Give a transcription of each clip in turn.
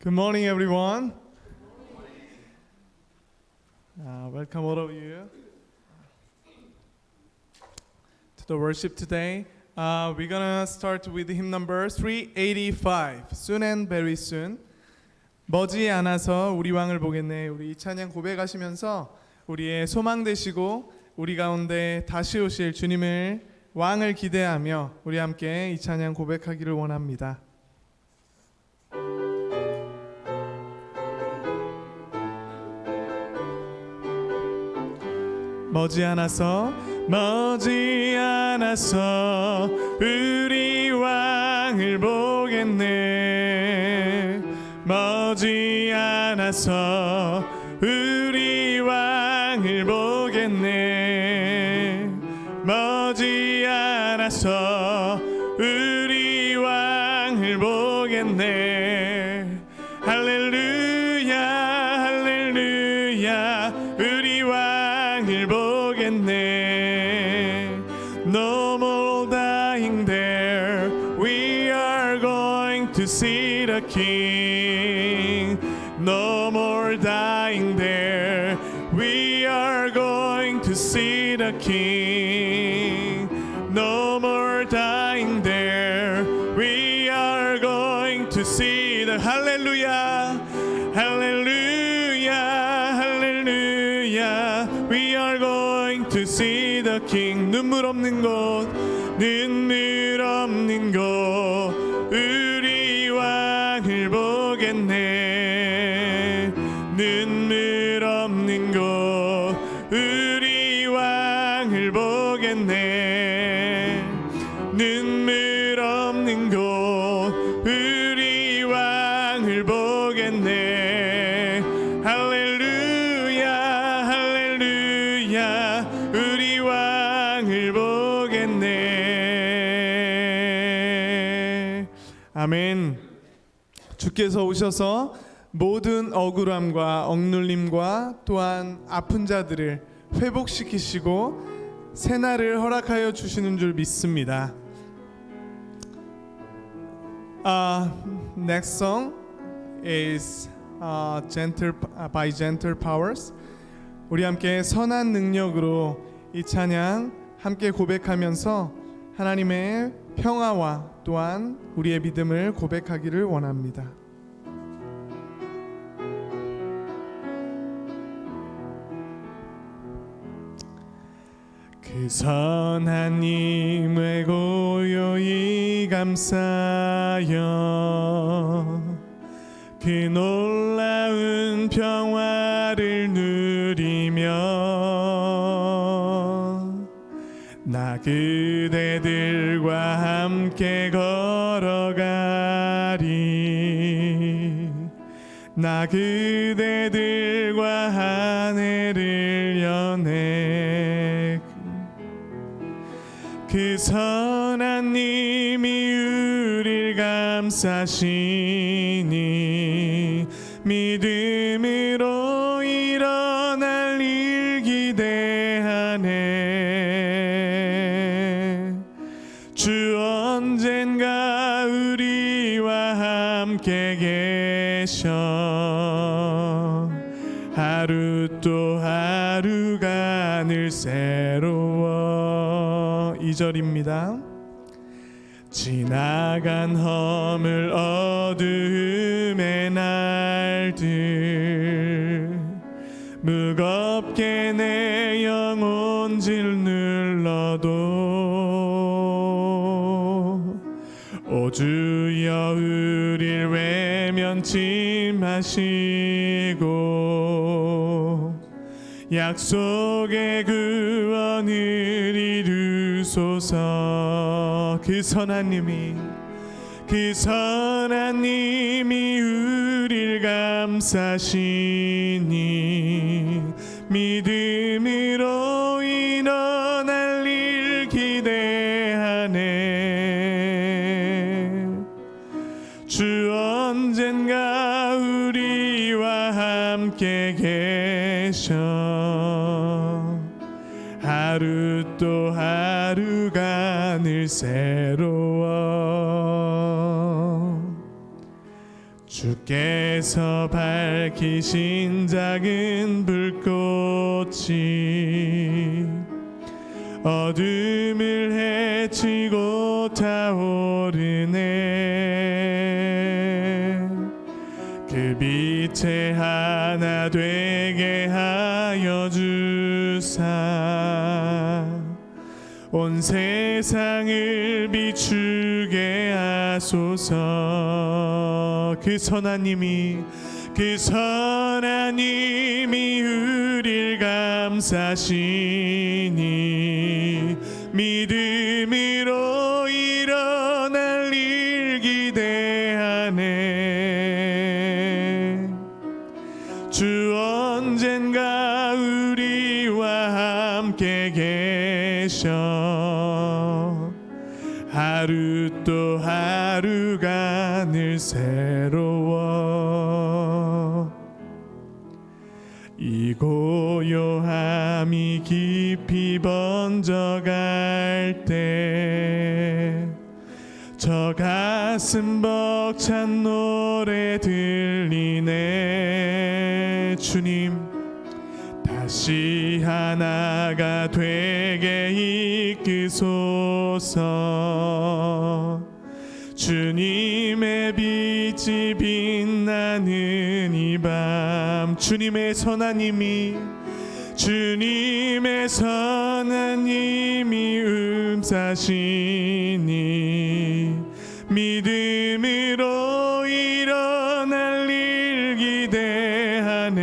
Good morning, everyone. Welcome all of you to the worship today. We're gonna start with hymn number 385. Soon and very soon. 머지않아서 우리 왕을 보겠네. 우리 이 찬양 고백하시면서 우리의 소망 되시고 우리 가운데 다시 오실 주님을 왕을 기대하며 우리 함께 이 찬양 고백하기를 원합니다. 머지않아서 우리 왕을 보겠네. 머지않아서 우리 왕을 보겠네. 머지않아서 우리 왕을 보겠네. 할렐루야 할렐루야 우리 왕을 보겠네. No more dying there, we are going to see the King. No more dying there, we are going to see the King. No more dying there, we are going to see the Hallelujah, Hallelujah, Hallelujah. We are going to see the King. 눈물 없는 곳, 눈물 없는 곳, 우리 왕을 보겠네. 눈물 없는 곳, 우리 왕을 보겠네. 눈물 없는 곳, 우리 왕을 보겠네. 할렐루야 할렐루야 우리 왕을 보겠네. 아멘. 주께서 오셔서 모든 억울함과 억눌림과 또한 아픈 자들을 회복시키시고 새날을 허락하여 주시는 줄 믿습니다. Next song is by Gentle Powers. 우리 함께 선한 능력으로 이 찬양 함께 고백하면서 하나님의 평화와 또한 우리의 믿음을 고백하기를 원합니다. 그 선한 힘을 고요히 감싸여 그 놀라운 평화를 누리며 나 그대들과 함께 걸어가리. 나 그대들과 한 해를 여내. 그 선한 님이 우릴 감싸시니 믿음으로 일어날 일 기대하네. 주 언젠가 우리와 함께 계셔. 하루 또 하루가 늘 새로워. 2절입니다. 지나간 허물 어두움의 날들 무겁게 내 영혼 질눌러도 오 주여 우릴 외면치 마시고 약속의 구원을 이루소서. 그 선한 님이 우릴 감싸시니 믿음으로 일어날 일 기대하네. 주 언젠가 우리와 함께 계셔. 하루 또 하루가 늘 새로워. 주께서 밝히신 작은 불꽃이 어둠을 헤치고 타오르네. 그 빛에 하나 되게 하여 주사 온 세상을 비추게 하소서. 그 선하님이 우릴 감싸시니 믿음으로 일어날 일 기대하네. 주 언젠가 우리와 함께 계셔 하루 또 하루가 늘 새로워. 이 고요함이 깊이 번져갈 때 저 가슴 벅찬 노래 들리네. 주님 다시 하나가 되게 이끄소서. 주님의 빛이 빛나는 이 밤 주님의 선하님이 음사시니 믿음으로 일어날 일 기대하네.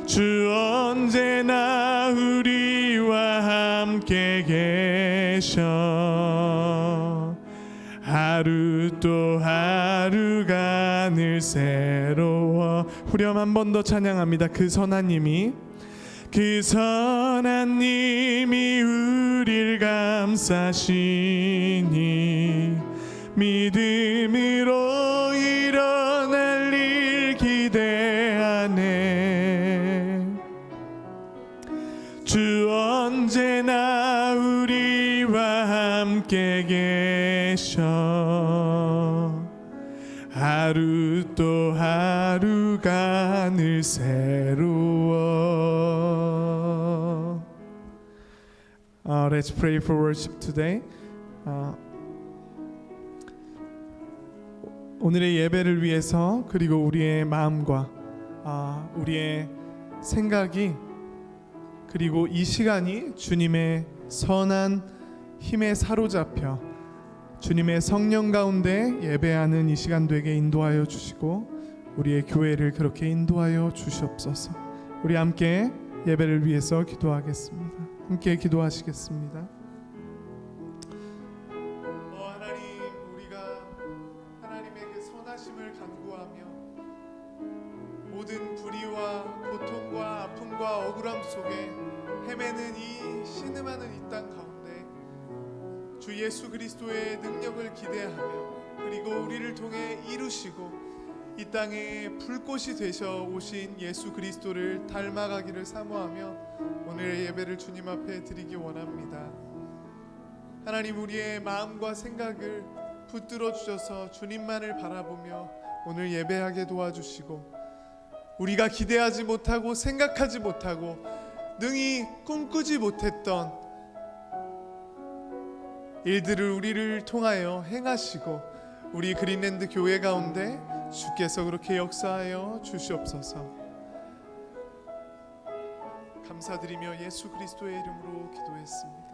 주 언제나 우리와 함께 계셔 하루 또 하루가 늘 새로워. 후렴 한 번 더 찬양합니다. 그 선하님이 우릴 감싸시니 믿음으로 일어날 일 기대하네. 주 언제나 우리와 함께 계셔 하루 또 하루가 늘 새로워. Let's pray for worship today. 오늘의 예배를 위해서 그리고 우리의 마음과 우리의 생각이 그리고 이 시간이 주님의 선한 힘에 사로잡혀 주님의 성령 가운데 예배하는 이 시간 되게 인도하여 주시고 우리의 교회를 그렇게 인도하여 주시옵소서. 우리 함께 예배를 위해서 기도하겠습니다. 함께 기도하시겠습니다. 하나님, 우리가 하나님의 그 선하심을 간구하며 모든 불의와 고통과 아픔과 억울함 속에 헤매는 이 신음하는 이 땅 가운데 주 예수 그리스도의 능력을 기대하며 그리고 우리를 통해 이루시고 이 땅에 불꽃이 되셔 오신 예수 그리스도를 닮아가기를 사모하며 오늘의 예배를 주님 앞에 드리기 원합니다. 하나님, 우리의 마음과 생각을 붙들어 주셔서 주님만을 바라보며 오늘 예배하게 도와주시고 우리가 기대하지 못하고 생각하지 못하고 능히 꿈꾸지 못했던 일들을 우리를 통하여 행하시고 우리 그린랜드 교회 가운데 주께서 그렇게 역사하여 주시옵소서. 감사드리며 예수 그리스도의 이름으로 기도했습니다.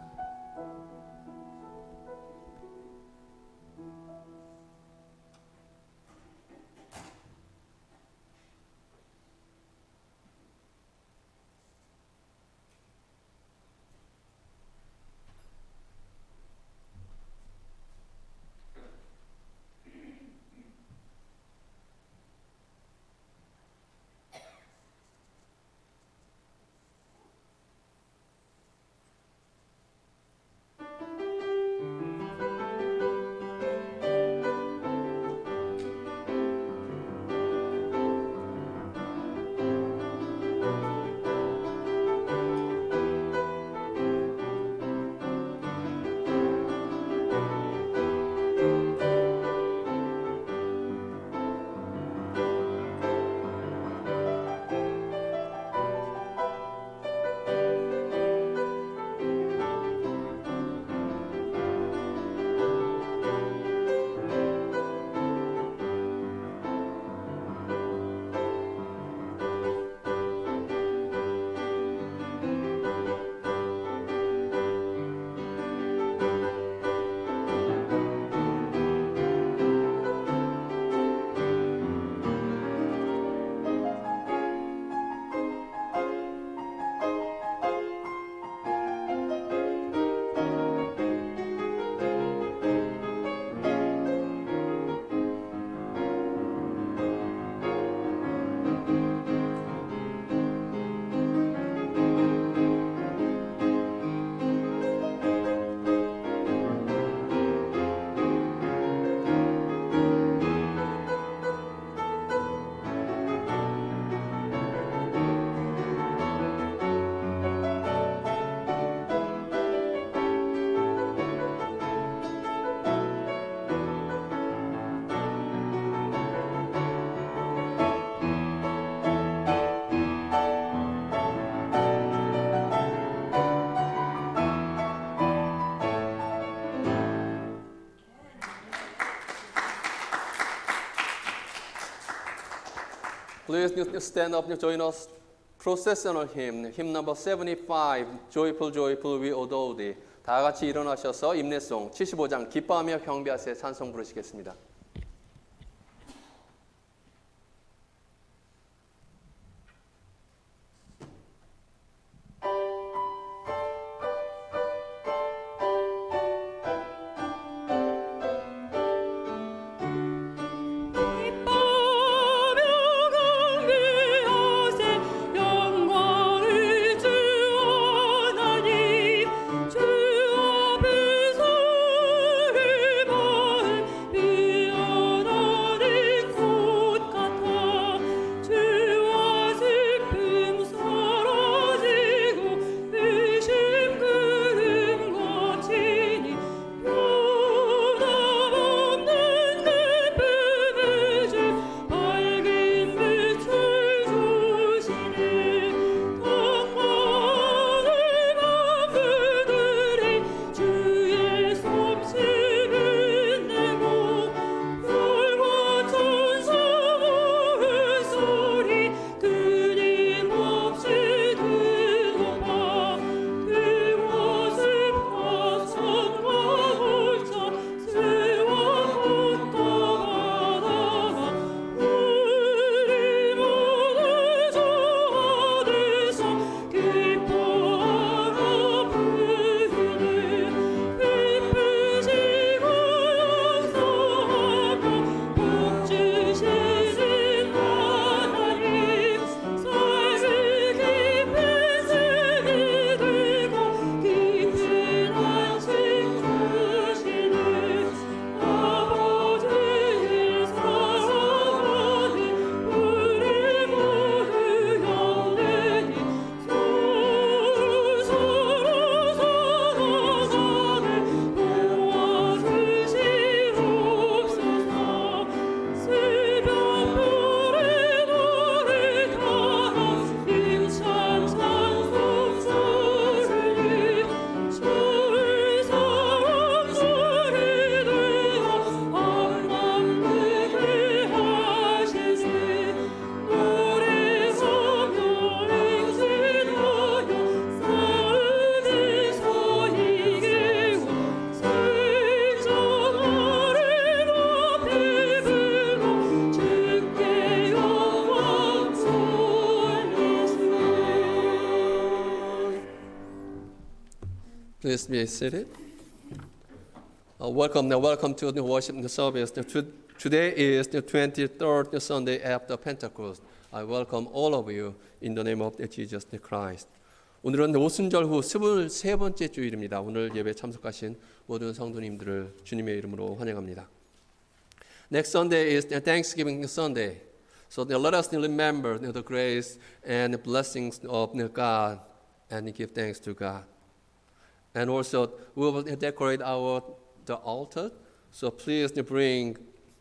Please stand up and join us. Processional hymn number 75, Joyful, Joyful, we adore thee. 다 같이 일어나셔서 임내송 75장 기뻐하며 경배하세 찬송 부르시겠습니다. Please be seated. Welcome to the worship service. Today is the 23rd Sunday after Pentecost. I welcome all of you in the name of Jesus Christ. 오늘은 오순절 후 23번째 주일입니다. 오늘 예배 참석하신 모든 성도님들을 주님의 이름으로 환영합니다. Next Sunday is the Thanksgiving Sunday. So let us remember the grace and the blessings of God and give thanks to God. And also we will decorate the altar. So please bring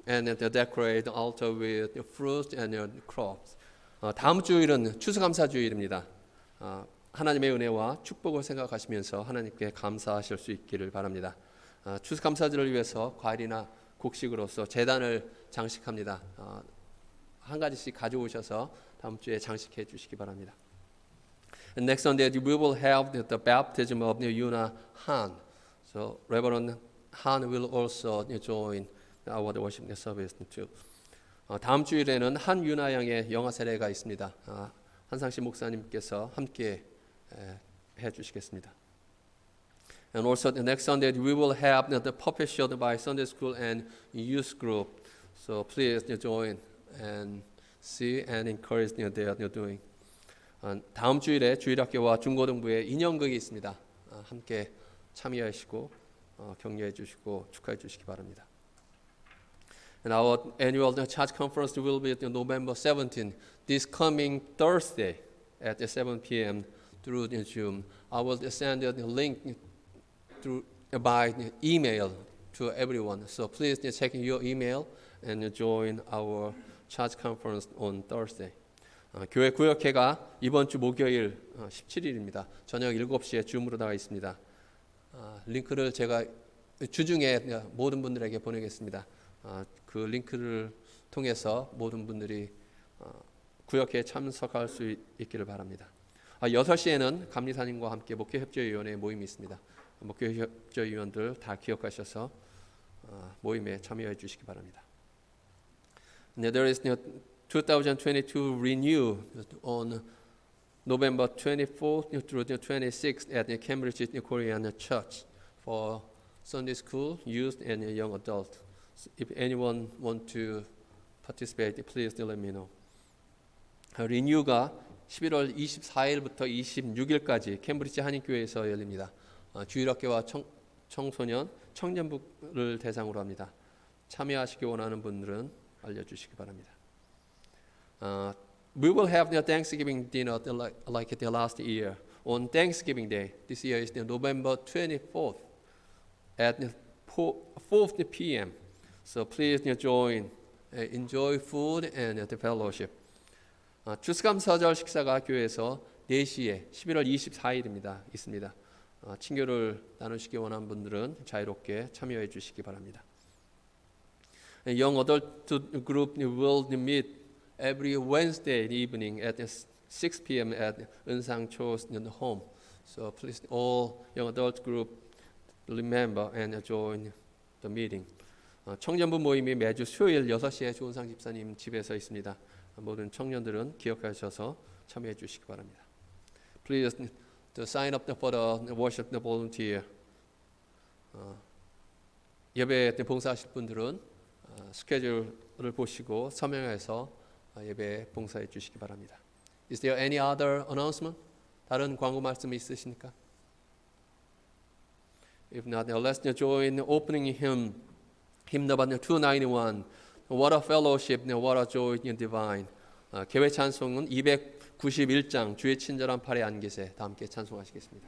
and decorate the altar with the fruits and the crops. 다음 주일은 추수감사주일입니다. 하나님의 은혜와 축복을 생각하시면서 하나님께 감사하실 수 있기를 바랍니다. 추수감사절을 위해서 과일이나 곡식으로서 제단을 장식합니다. 한 가지씩 가져오셔서 다음 주에 장식해 주시기 바랍니다. And next Sunday we will have the baptism of Yuna Han. So Reverend Han will also join our worship service too. 다음 주일에는 한유나 양의 영화 세례가 있습니다. 한상식 목사님께서 함께 해 주시겠습니다. And also the next Sunday we will have the puppet show by Sunday School and Youth Group. So please join and see and encourage their doing. 다음 주일에 주일학교와 중고등부의 인형극이 있습니다. 함께 참여하시고 격려해 주시고 축하해 주시기 바랍니다. And our annual church conference will be on November 17, this coming Thursday at 7 p.m. through Zoom. I will send the link by email to everyone. So please check your email and join our church conference on Thursday. 교회 구역회가 이번 주 목요일 17일입니다. 저녁 7시에 줌으로 나가 있습니다. 링크를 제가 주중에 모든 분들에게 보내겠습니다. 그 링크를 통해서 모든 분들이 구역회에 참석할 수 있기를 바랍니다. 6시에는 감리사님과 함께 목회협조위원회 모임이 있습니다. 목회협조위원들 다 기억하셔서 모임에 참여해 주시기 바랍니다. There is 2022 renew on November 24th through 26th at the Cambridge Korean Church for Sunday school, youth, and young adult. If anyone want to participate, please let me know. 리뉴가 11월 24일부터 26일까지 캠브리지 한인교회에서 열립니다. 주일학교와 청소년, 청년부를 대상으로 합니다. 참여하시기 원하는 분들은 알려주시기 바랍니다. We will have the Thanksgiving dinner like the last year. On Thanksgiving Day, this year is November 24th at 4 p.m. So please join, enjoy food and the fellowship. 추수감사절 식사가 교회에서 4시에 11월 24일입니다. 있습니다. 친교를 나누시기 원하는 분들은 자유롭게 참여해 주시기 바랍니다. Young adult group will meet every Wednesday evening at 6 p.m. at Eun상 Cho's home. So please all young adult group remember and join the meeting. 청년부 모임이 매주 수요일 6시에 조은상 집사님 집에서 있습니다. 모든 청년들은 기억하셔서 참여해 주시기 바랍니다. Please to sign up for the worship volunteer. 예배에 봉사하실 분들은 스케줄을 보시고 서명해서 예배에 봉사해 주시기 바랍니다. Is there any other announcement? 다른 광고 말씀 있으십니까? If not, let's join opening hymn number 291. What a fellowship, what a joy divine. 개회 찬송은 291장 주의 친절한 팔에 안기세. 다 함께 찬송하시겠습니다.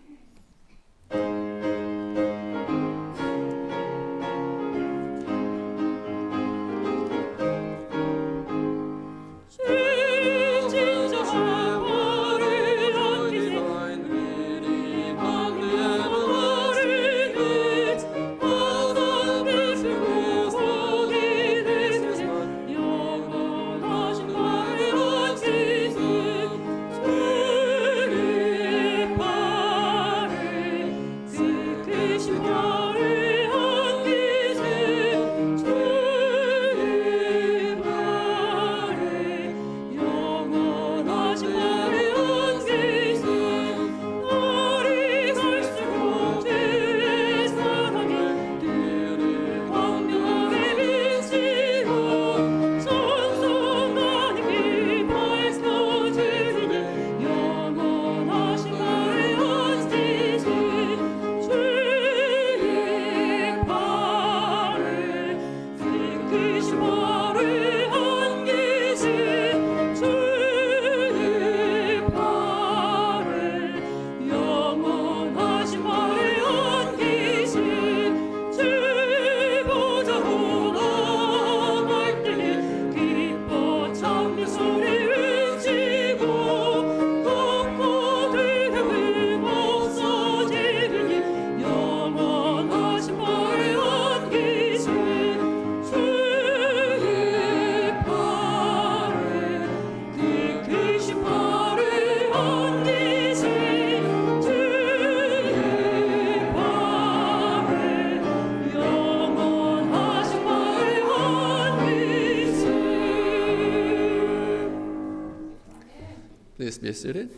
Please be seated.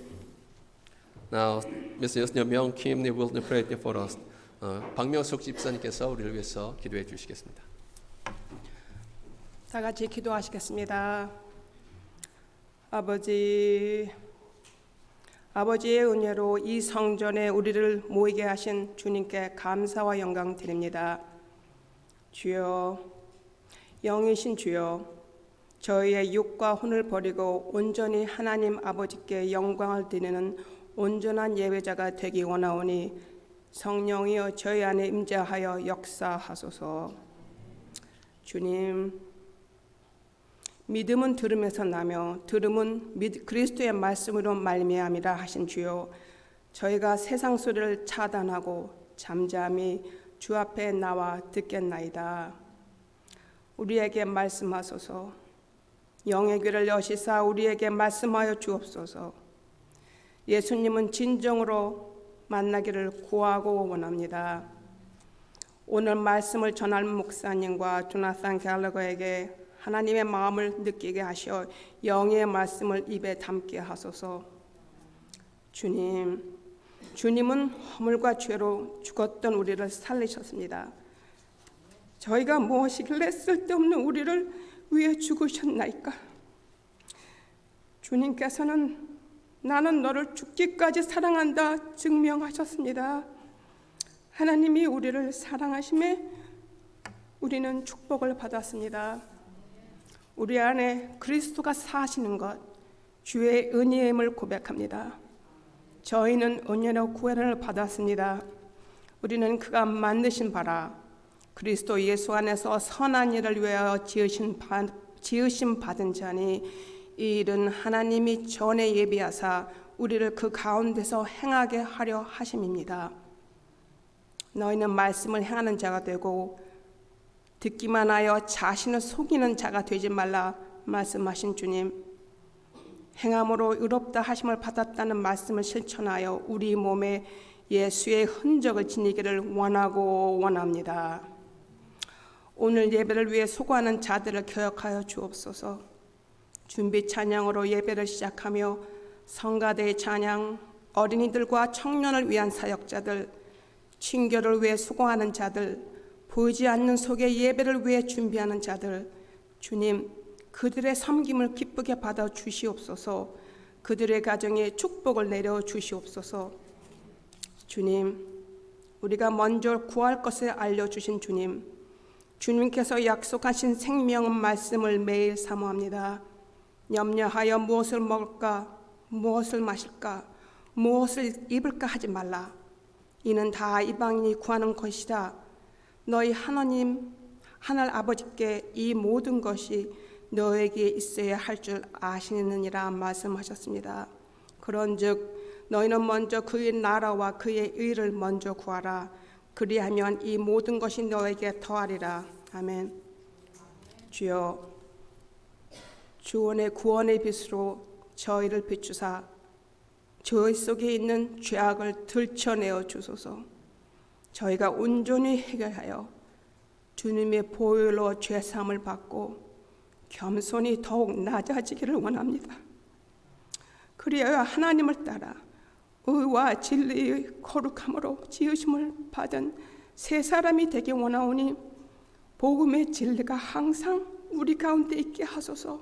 Now, Mrs. Myung Kim will pray for us. 박명숙 집사님께서 우리를 위해서 기도해 주시겠습니다. 다 같이 기도하시겠습니다. 아버지의 은혜로 이 성전에 우리를 모이게 하신 주님께 감사와 영광 드립니다. 주여, 영이신 주여, 저희의 육과 혼을 버리고 온전히 하나님 아버지께 영광을 드리는 온전한 예배자가 되기 원하오니 성령이여 저희 안에 임재하여 역사하소서. 주님, 믿음은 들음에서 나며 들음은 그리스도의 말씀으로 말미암이라 하신 주여, 저희가 세상 소리를 차단하고 잠잠히 주 앞에 나와 듣겠나이다. 우리에게 말씀하소서. 영의 귀를 여시사 우리에게 말씀하여 주옵소서. 예수님은 진정으로 만나기를 구하고 원합니다. 오늘 말씀을 전할 목사님과 조나산 갤러거에게 하나님의 마음을 느끼게 하시어 영의 말씀을 입에 담게 하소서. 주님은 허물과 죄로 죽었던 우리를 살리셨습니다. 저희가 무엇이길래 쓸데없는 우리를 위해 죽으셨나이까? 주님께서는 나는 너를 죽기까지 사랑한다 증명하셨습니다. 하나님이 우리를 사랑하심에 우리는 축복을 받았습니다. 우리 안에 그리스도가 사시는 것, 주의 은혜임을 고백합니다. 저희는 은혜로 구원을 받았습니다. 우리는 그가 만드신 바라 그리스도 예수 안에서 선한 일을 위하여 지으심 받은 자니 이 일은 하나님이 전에 예비하사 우리를 그 가운데서 행하게 하려 하심입니다. 너희는 말씀을 행하는 자가 되고 듣기만 하여 자신을 속이는 자가 되지 말라 말씀하신 주님, 행함으로 의롭다 하심을 받았다는 말씀을 실천하여 우리 몸에 예수의 흔적을 지니기를 원하고 원합니다. 오늘 예배를 위해 수고하는 자들을 기억하여 주옵소서. 준비 찬양으로 예배를 시작하며 성가대의 찬양, 어린이들과 청년을 위한 사역자들, 친교를 위해 수고하는 자들, 보이지 않는 속에 예배를 위해 준비하는 자들, 주님, 그들의 섬김을 기쁘게 받아 주시옵소서. 그들의 가정에 축복을 내려 주시옵소서. 주님, 우리가 먼저 구할 것을 알려주신 주님, 주님께서 약속하신 생명 말씀을 매일 사모합니다. 염려하여 무엇을 먹을까, 무엇을 마실까, 무엇을 입을까 하지 말라. 이는 다 이방인이 구하는 것이다. 너희 하나님 하늘 아버지께 이 모든 것이 너에게 있어야 할 줄 아시느니라 말씀하셨습니다. 그런즉 너희는 먼저 그의 나라와 그의 의를 먼저 구하라. 그리하면 이 모든 것이 너에게 더하리라. 아멘. 주여, 주원의 구원의 빛으로 저희를 비추사 저희 속에 있는 죄악을 들춰내어 주소서. 저희가 온전히 해결하여 주님의 보혈로 죄사함을 받고 겸손히 더욱 낮아지기를 원합니다. 그리하여 하나님을 따라 의와 진리의 거룩함으로 지으심을 받은 새 사람이 되기 원하오니 복음의 진리가 항상 우리 가운데 있게 하소서.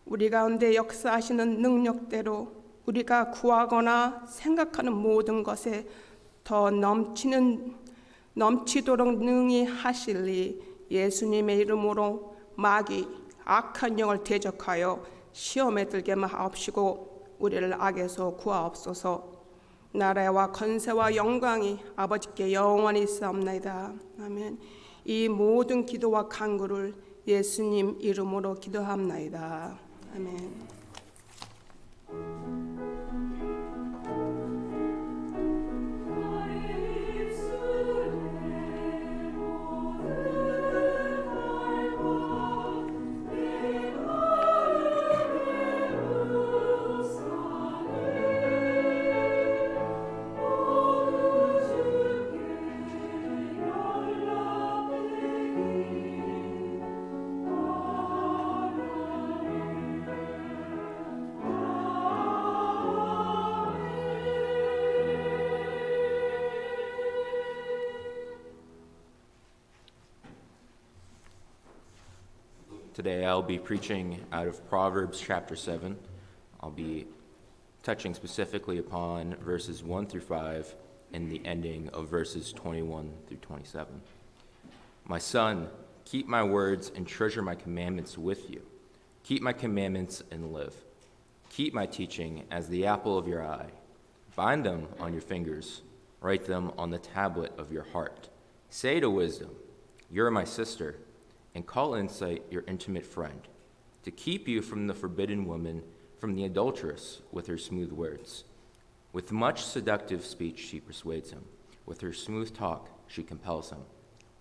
우리 가운데 역사하시는 능력대로 우리가 구하거나 생각하는 모든 것에 더 넘치도록 능히 하시리. 예수님의 이름으로 마귀 악한 영을 대적하여 시험에 들게만 하옵시고 우리를 악에서 구하옵소서. 나라와 권세와 영광이 아버지께 영원히 있사옵나이다. 아멘. 이 모든 기도와 간구를 예수님 이름으로 기도합나이다. 아멘. Today I'll be preaching out of Proverbs chapter 7. I'll be touching specifically upon verses 1 through 5 and the ending of verses 21 through 27. My son, keep my words and treasure my commandments with you. Keep my commandments and live. Keep my teaching as the apple of your eye. Bind them on your fingers. Write them on the tablet of your heart. Say to wisdom, you're my sister, and call insight your intimate friend, to keep you from the forbidden woman, from the adulteress with her smooth words. With much seductive speech she persuades him. With her smooth talk she compels him.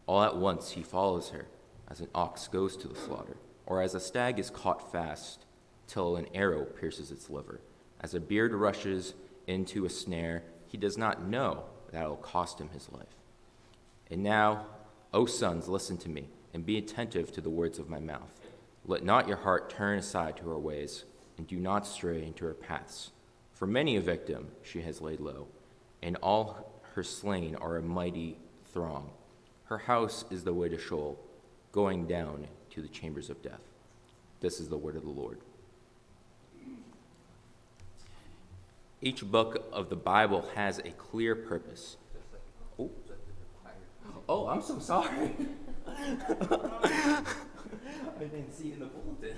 All at once he follows her, as an ox goes to the slaughter, or as a stag is caught fast till an arrow pierces its liver. As a beard rushes into a snare, he does not know that it will cost him his life. And now, O sons, listen to me, and be attentive to the words of my mouth. Let not your heart turn aside to her ways, and do not stray into her paths. For many a victim she has laid low, and all her slain are a mighty throng. Her house is the way to Sheol, going down to the chambers of death. This is the word of the Lord. Each book of the Bible has a clear purpose. Oh, I'm so sorry. I didn't see it in the bulletin.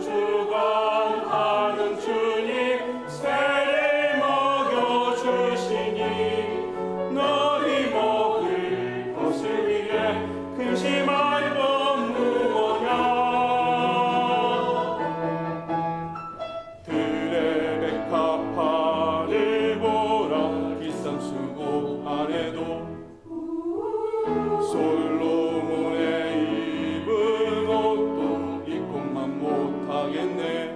주관하는 주님 세례 먹여주시니 너희 먹을 것을 위해 근심할 건 무엇냐. 들의 백합화를 보라. 비싼 수고 안에도 솔로몬의 입은 옷도 입고만 못하겠네.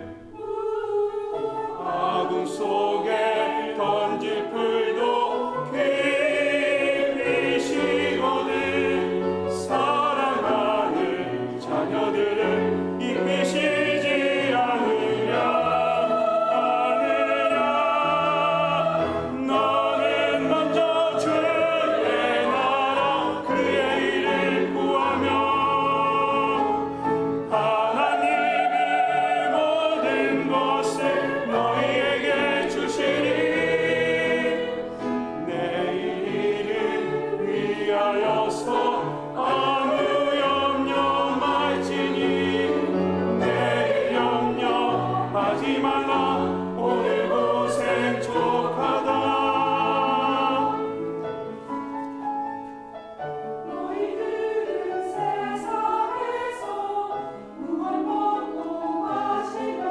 아궁 속에 던질 풀도 깊이 식거든. 사랑하는 자녀들은 입히시지 않으랴. 너는 먼저 주의 나라 그의 일을 구하며 하나님이 모든 것을 너희에게 주시리. 내일을 위하여서 아무 염려 말지니 내일 염려하지 말라. 오늘 고생 족하다. 너희들은 세상에서 무엇 먹고 마시며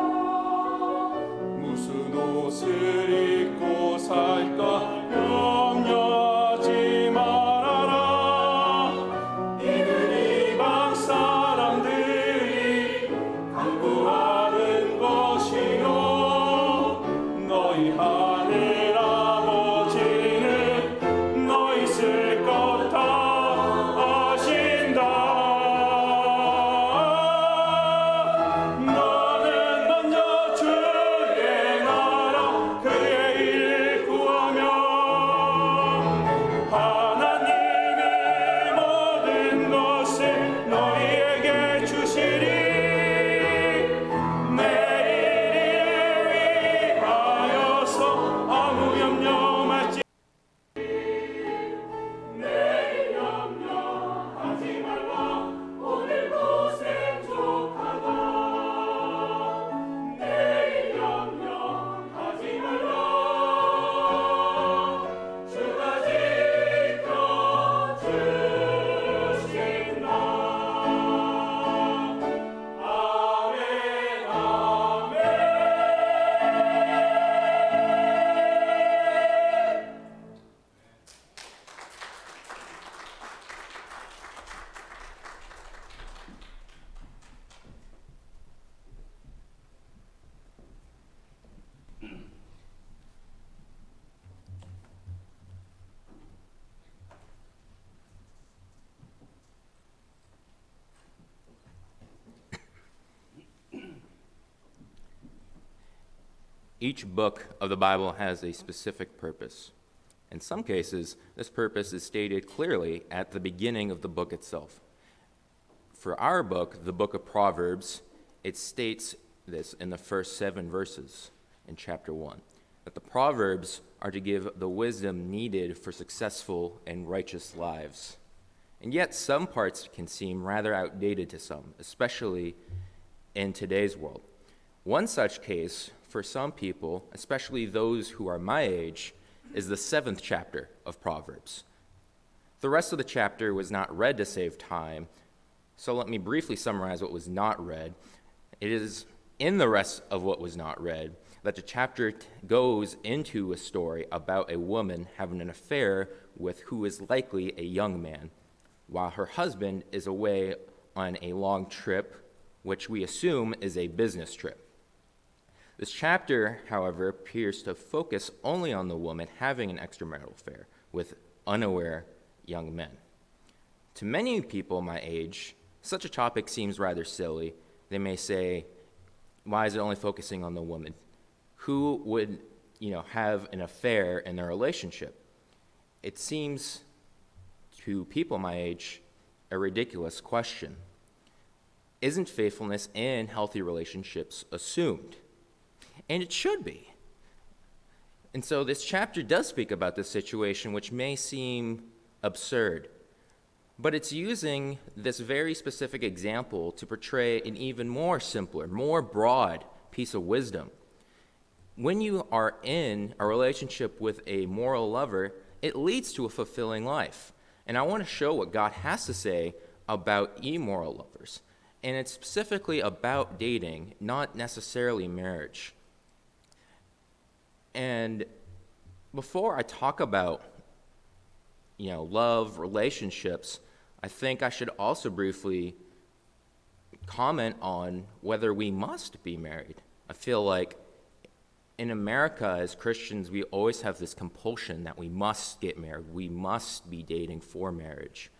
무슨 옷을 입고 살까 염려하지 말아라. 이는 이방 사람들이 간구하는 것이요 너희 하늘 아버지는 너희 쓸 것 다 아신다. 너는 먼저 주의 나라 그의 일을 구하며 하나님이 모든 것을 너희에게 주시리. 내일을 위하여서 Each book of the Bible has a specific purpose. In some cases, this purpose is stated clearly at the beginning of the book itself. For our book, the book of Proverbs, it states this in the first 7 verses in chapter 1, that the Proverbs are to give the wisdom needed for successful and righteous lives. And yet some parts can seem rather outdated to some, especially in today's world. One such case for some people, especially those who are my age, is the 7th chapter of Proverbs. The rest of the chapter was not read to save time, so let me briefly summarize what was not read. It is in the rest of what was not read that the chapter goes into a story about a woman having an affair with who is likely a young man, while her husband is away on a long trip, which we assume is a business trip. This chapter, however, appears to focus only on the woman having an extramarital affair with unaware young men. To many people my age, such a topic seems rather silly. They may say, why is it only focusing on the woman? Who would, have an affair in their relationship? It seems to people my age a ridiculous question. Isn't faithfulness in healthy relationships assumed? And it should be. And so this chapter does speak about this situation, which may seem absurd, but it's using this very specific example to portray an even more simpler, more broad piece of wisdom. When you are in a relationship with a moral lover, it leads to a fulfilling life. And I want to show what God has to say about immoral lovers. And it's specifically about dating, not necessarily marriage. And before I talk about, love, relationships, I think I should also briefly comment on whether we must be married. I feel like in America, as Christians, we always have this compulsion that we must get married. We must be dating for marriage.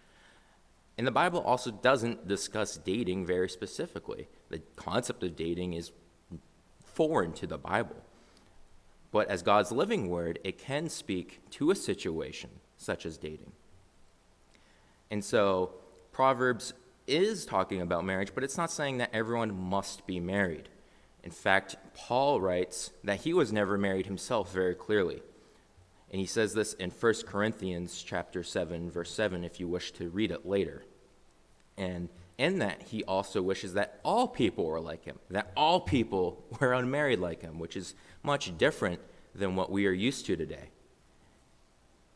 And the Bible also doesn't discuss dating very specifically. The concept of dating is foreign to the Bible. But as God's living word, it can speak to a situation such as dating. And so Proverbs is talking about marriage, but it's not saying that everyone must be married. In fact, Paul writes that he was never married himself very clearly. And he says this in 1 Corinthians chapter 7, verse 7, if you wish to read it later. And in that, he also wishes that all people were like him, that all people were unmarried like him, which is much different than what we are used to today.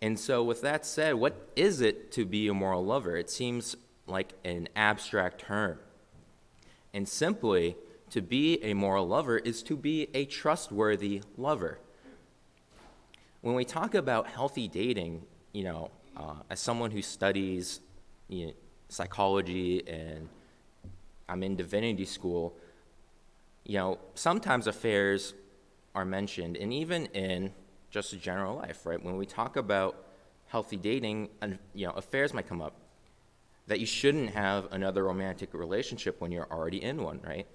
And so with that said, what is it to be a moral lover? It seems like an abstract term. And simply, to be a moral lover is to be a trustworthy lover. When we talk about healthy dating, as someone who studies psychology and I'm in divinity school, sometimes affairs are mentioned, and even in just general life, right? When we talk about healthy dating, affairs might come up, that you shouldn't have another romantic relationship when you're already in one, right?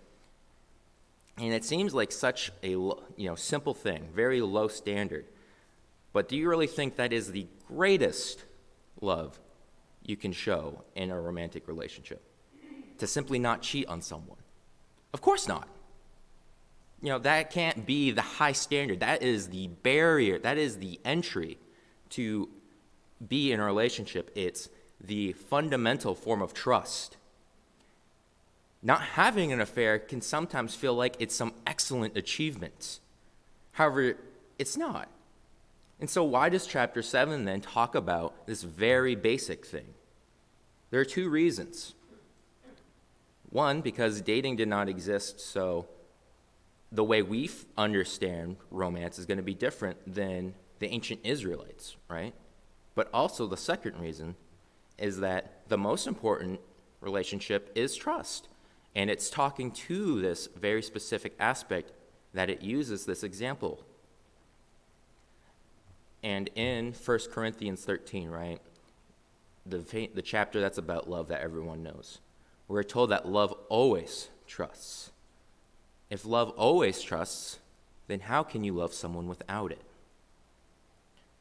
And it seems like such a simple thing, very low standard. But do you really think that is the greatest love you can show in a romantic relationship? To simply not cheat on someone? Of course not. That can't be the high standard. That is the barrier. That is the entry to be in a relationship. It's the fundamental form of trust. Not having an affair can sometimes feel like it's some excellent achievement. However, it's not. And so why does chapter 7 then talk about this very basic thing? There are 2 reasons. One, because dating did not exist, so the way we understand romance is going to be different than the ancient Israelites, right? But also the second reason is that the most important relationship is trust. And it's talking to this very specific aspect that it uses this example. And in 1 Corinthians 13, right, the chapter that's about love that everyone knows, we're told that love always trusts. If love always trusts, then how can you love someone without it?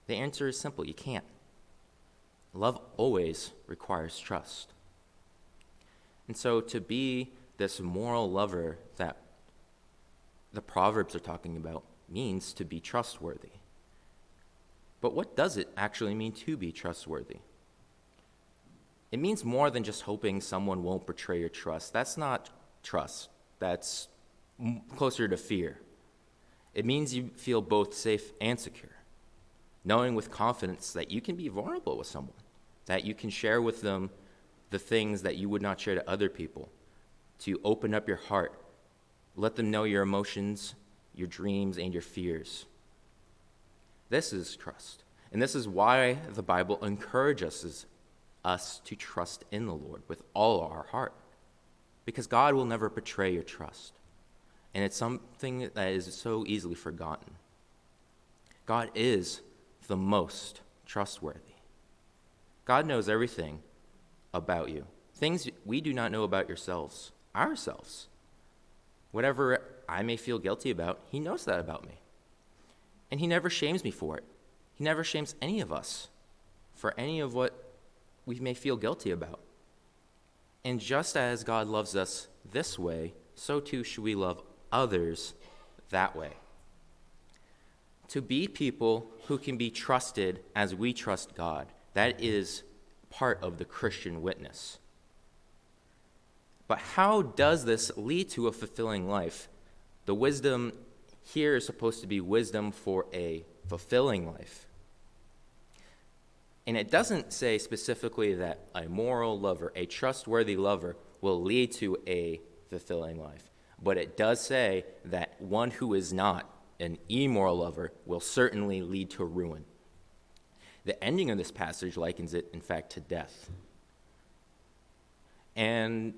The answer is simple: you can't. Love always requires trust. And so to be this moral lover that the Proverbs are talking about means to be trustworthy. But what does it actually mean to be trustworthy? It means more than just hoping someone won't betray your trust. That's not trust. That's closer to fear. It means you feel both safe and secure, knowing with confidence that you can be vulnerable with someone, that you can share with them the things that you would not share to other people, to open up your heart, let them know your emotions, your dreams, and your fears. This is trust. And this is why the Bible encourages us to trust in the Lord with all our heart. Because God will never betray your trust. And it's something that is so easily forgotten. God is the most trustworthy. God knows everything about you. Things we do not know about ourselves. Whatever I may feel guilty about, he knows that about me. And he never shames me for it. He never shames any of us for any of what we may feel guilty about. And just as God loves us this way, so too should we love others that way. To be people who can be trusted as we trust God, that is part of the Christian witness. But how does this lead to a fulfilling life? The wisdom here is supposed to be wisdom for a fulfilling life. And it doesn't say specifically that a moral lover, a trustworthy lover, will lead to a fulfilling life. But it does say that one who is not an immoral lover will certainly lead to ruin. The ending of this passage likens it, in fact, to death. And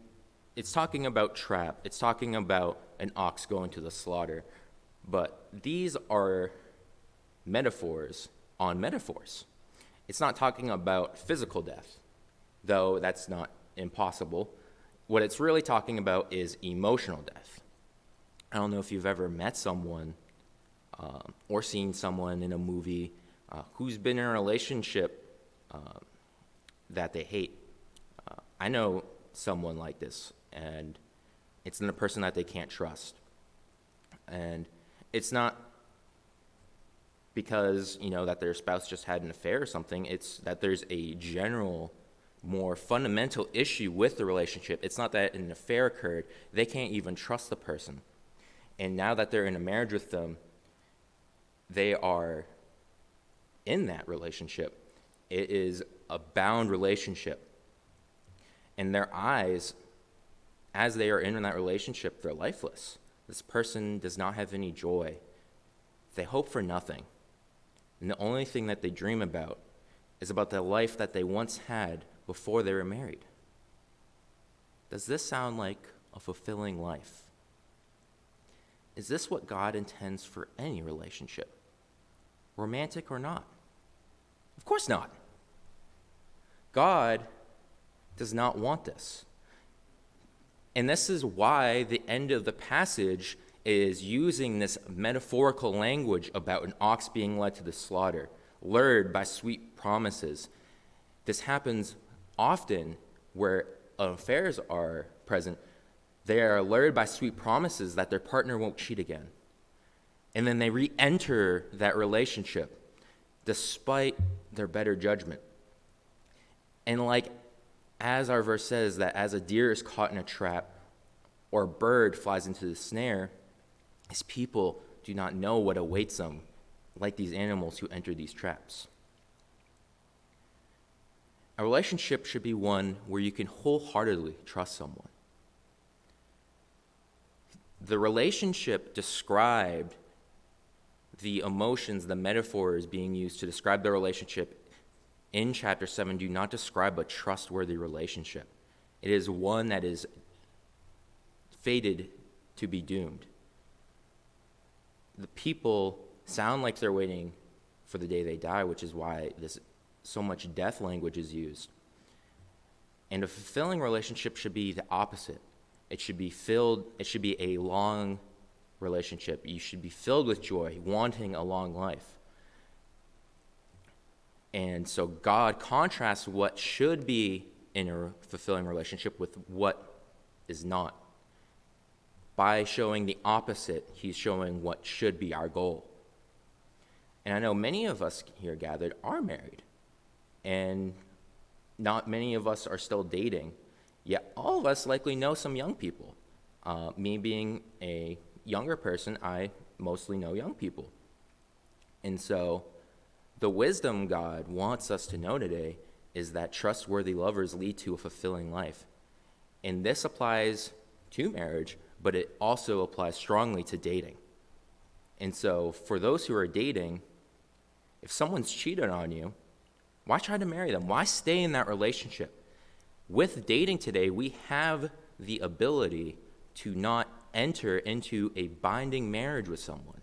it's talking about trap. It's talking about an ox going to the slaughter. But these are metaphors on metaphors. It's not talking about physical death, though that's not impossible. What it's really talking about is emotional death. I don't know if you've ever met someone or seen someone in a movie who's been in a relationship that they hate. I know someone like this, and it's in a person that they can't trust. And it's not because, that their spouse just had an affair or something. It's that there's a general, more fundamental issue with the relationship. It's not that an affair occurred. They can't even trust the person. And now that they're in a marriage with them, they are in that relationship. It is a bound relationship. And their eyes, as they are in that relationship, they're lifeless. This person does not have any joy. They hope for nothing. And the only thing that they dream about is about the life that they once had before they were married. Does this sound like a fulfilling life? Is this what God intends for any relationship, romantic or not? Of course not. God does not want this. And this is why the end of the passage is using this metaphorical language about an ox being led to the slaughter, lured by sweet promises. This happens often where affairs are present. They are lured by sweet promises that their partner won't cheat again. And then they re-enter that relationship despite their better judgment. And as our verse says, that as a deer is caught in a trap or a bird flies into the snare, his people do not know what awaits them, like these animals who enter these traps. A relationship should be one where you can wholeheartedly trust someone. The relationship described the emotions, the metaphors being used to describe the relationship in chapter 7 do not describe a trustworthy relationship. It is one that is fated to be doomed. The people sound like they're waiting for the day they die, which is why so much death language is used. And a fulfilling relationship should be the opposite. It should be a long relationship. You should be filled with joy, wanting a long life. And so God contrasts what should be in a fulfilling relationship with what is not. By showing the opposite, he's showing what should be our goal. And I know many of us here gathered are married, and not many of us are still dating, yet all of us likely know some young people. Me being a younger person, I mostly know young people. And so the wisdom God wants us to know today is that trustworthy lovers lead to a fulfilling life. And this applies to marriage, but it also applies strongly to dating. And so for those who are dating, if someone's cheated on you, why try to marry them? Why stay in that relationship? With dating today, we have the ability to not enter into a binding marriage with someone.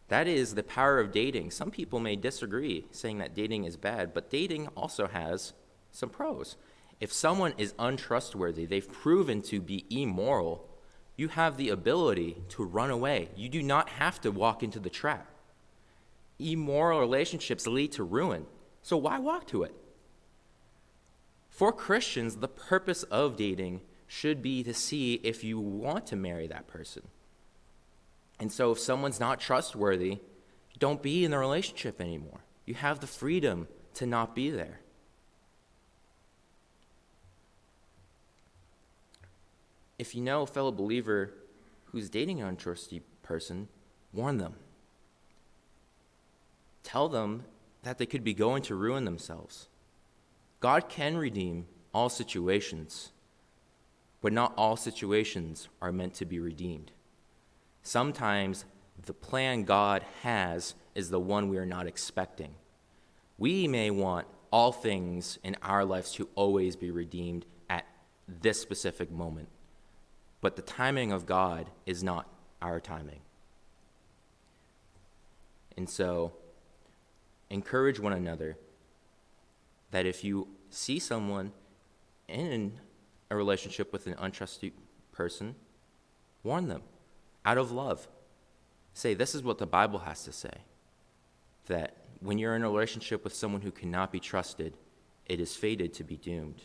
That is the power of dating. Some people may disagree, saying that dating is bad, but dating also has some pros. If someone is untrustworthy, they've proven to be immoral, you have the ability to run away. You do not have to walk into the trap. Immoral relationships lead to ruin, so why walk to it? For Christians, the purpose of dating should be to see if you want to marry that person. And so if someone's not trustworthy, don't be in the relationship anymore. You have the freedom to not be there. If you know a fellow believer who's dating an untrustworthy person, warn them. Tell them that they could be going to ruin themselves. God can redeem all situations, but not all situations are meant to be redeemed. Sometimes the plan God has is the one we are not expecting. We may want all things in our lives to always be redeemed at this specific moment, but the timing of God is not our timing. And so, encourage one another that if you see someone in a relationship with an untrusted person, warn them out of love. Say, this is what the Bible has to say, that when you're in a relationship with someone who cannot be trusted, it is fated to be doomed.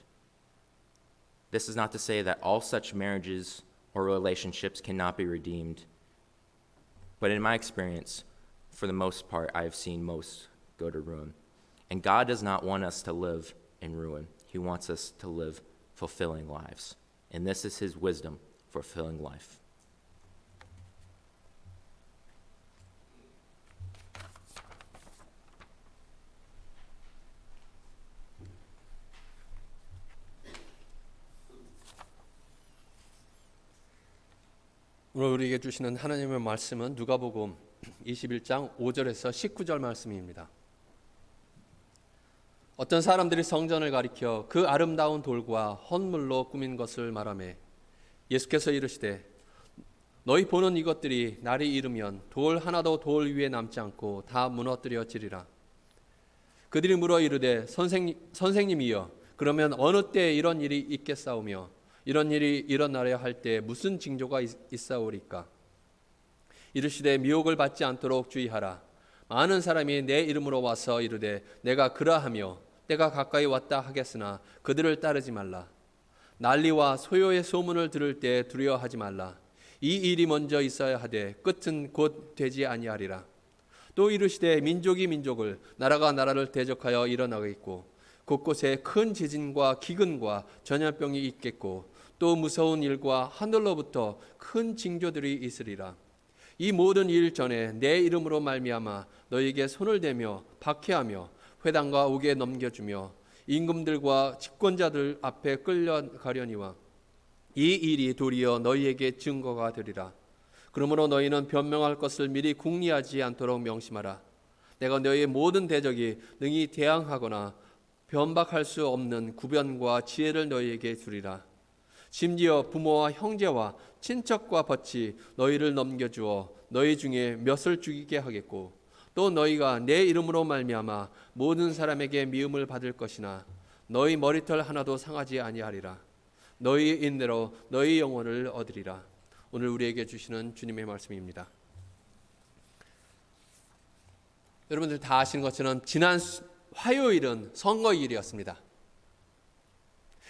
This is not to say that all such marriages or relationships cannot be redeemed, but in my experience, for the most part, I have seen most go to ruin. And God does not want us to live in ruin. He wants us to live fulfilling lives. And this is his wisdom for fulfilling life. 오늘 우리에게 주시는 하나님의 말씀은 누가복음 21장 5절에서 19절 말씀입니다. 어떤 사람들이 성전을 가리켜 그 아름다운 돌과 헌물로 꾸민 것을 말하매 예수께서 이르시되 너희 보는 이것들이 날이 이르면 돌 하나도 돌 위에 남지 않고 다 무너뜨려지리라. 그들이 물어 이르되 선생님이여 그러면 어느 때에 이런 일이 있겠사오며 이런 일이 일어나려 할 때 무슨 징조가 있사오리까? 이르시되 미혹을 받지 않도록 주의하라. 많은 사람이 내 이름으로 와서 이르되 내가 그러하며 때가 가까이 왔다 하겠으나 그들을 따르지 말라. 난리와 소요의 소문을 들을 때 두려워하지 말라. 이 일이 먼저 있어야 하되 끝은 곧 되지 아니하리라. 또 이르시되 민족이 민족을 나라가 나라를 대적하여 일어나겠고 곳곳에 큰 지진과 기근과 전염병이 있겠고 또 무서운 일과 하늘로부터 큰 징조들이 있으리라. 이 모든 일 전에 내 이름으로 말미암아 너희에게 손을 대며 박해하며 회당과 옥에 넘겨주며 임금들과 집권자들 앞에 끌려가려니와 이 일이 도리어 너희에게 증거가 되리라. 그러므로 너희는 변명할 것을 미리 궁리하지 않도록 명심하라. 내가 너희의 모든 대적이 능히 대항하거나 변박할 수 없는 구변과 지혜를 너희에게 주리라. 심지어 부모와 형제와 친척과 벗이 너희를 넘겨주어 너희 중에 몇을 죽이게 하겠고 또 너희가 내 이름으로 말미암아 모든 사람에게 미움을 받을 것이나 너희 머리털 하나도 상하지 아니하리라. 너희 인내로 너희 영혼을 얻으리라. 오늘 우리에게 주시는 주님의 말씀입니다. 여러분들 다 아시는 것처럼 지난 화요일은 선거일이었습니다.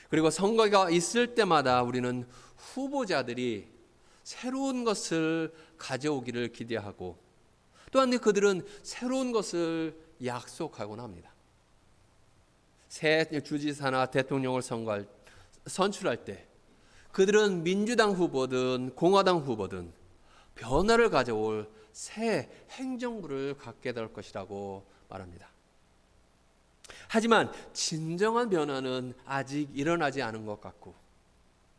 그리고 선거가 있을 때마다 우리는 후보자들이 새로운 것을 가져오기를 기대하고 또한 그들은 새로운 것을 약속하곤 합니다. 새 주지사나 대통령을 선출할 때 그들은 민주당 후보든 공화당 후보든 변화를 가져올 새 행정부를 갖게 될 것이라고 말합니다. 하지만 진정한 변화는 아직 일어나지 않은 것 같고